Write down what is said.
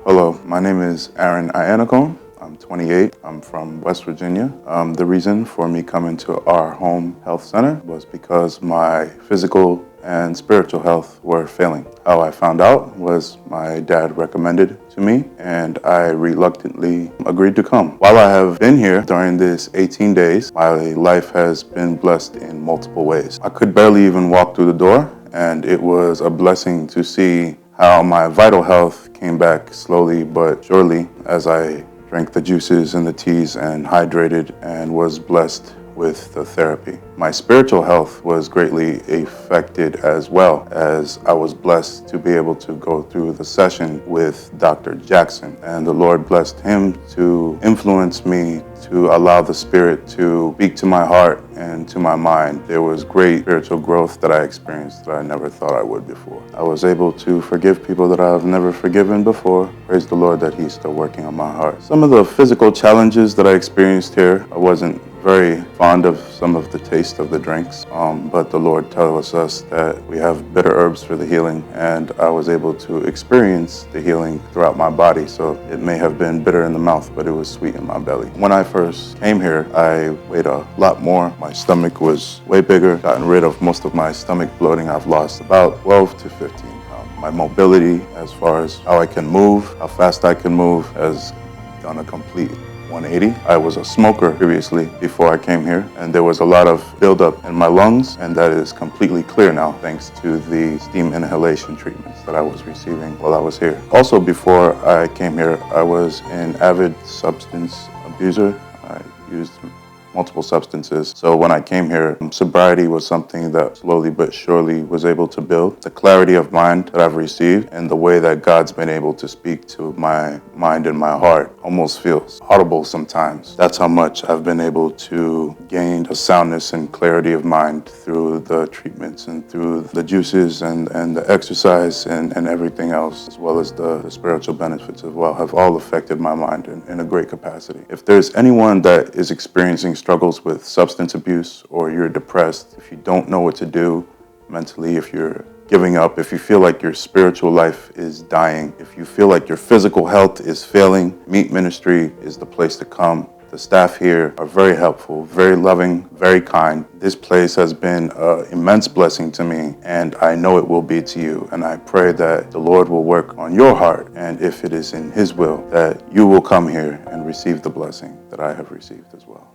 Hello, my name is Iannacone. I'm 28. I'm from West Virginia. The reason for me coming to our home health center was because my physical and spiritual health were failing. How I found out was my dad recommended it to me, and I reluctantly agreed to come. While I have been here during this 18 days, my life has been blessed in multiple ways. I could barely even walk through the door, and it was a blessing to see how my vital health came back slowly but surely as I drank the juices and the teas and hydrated and was blessed with the therapy. My spiritual health was greatly affected as well, as I was blessed to be able to go through the session with Dr. Jackson, and the Lord blessed him to influence me to allow the Spirit to speak to my heart and to my mind. There was great spiritual growth that I experienced that I never thought I would before. I was able to forgive people that I've never forgiven before. Praise the Lord that He's still working on my heart. Some of the physical challenges that I experienced here, I wasn't very fond of some of the taste of the drinks, but the Lord tells us that we have bitter herbs for the healing, and I was able to experience the healing throughout my body. So it may have been bitter in the mouth, but it was sweet in my belly. When I first came here, I weighed a lot more. My stomach was way bigger, gotten rid of most of my stomach bloating. I've lost about 12 to 15 pounds. My mobility, as far as how I can move, how fast I can move, has done a complete 180. I was a smoker previously before I came here, and there was a lot of buildup in my lungs, and that is completely clear now thanks to the steam inhalation treatments that I was receiving while I was here. Also, before I came here, I was an avid substance abuser. I used multiple substances. So when I came here, sobriety was something that slowly but surely was able to build. The clarity of mind that I've received and the way that God's been able to speak to my mind and my heart almost feels audible sometimes. That's how much I've been able to gain a soundness and clarity of mind through the treatments and through the juices and the exercise and everything else, as well as the spiritual benefits as well, have all affected my mind in a great capacity. If there's anyone that is experiencing struggles with substance abuse, or you're depressed, if you don't know what to do mentally, if you're giving up, if you feel like your spiritual life is dying, if you feel like your physical health is failing, M.E.E.T Ministry is the place to come. The staff here are very helpful, very loving, very kind. This place has been an immense blessing to me, and I know it will be to you. And I pray that the Lord will work on your heart, and if it is in His will, that you will come here and receive the blessing that I have received as well.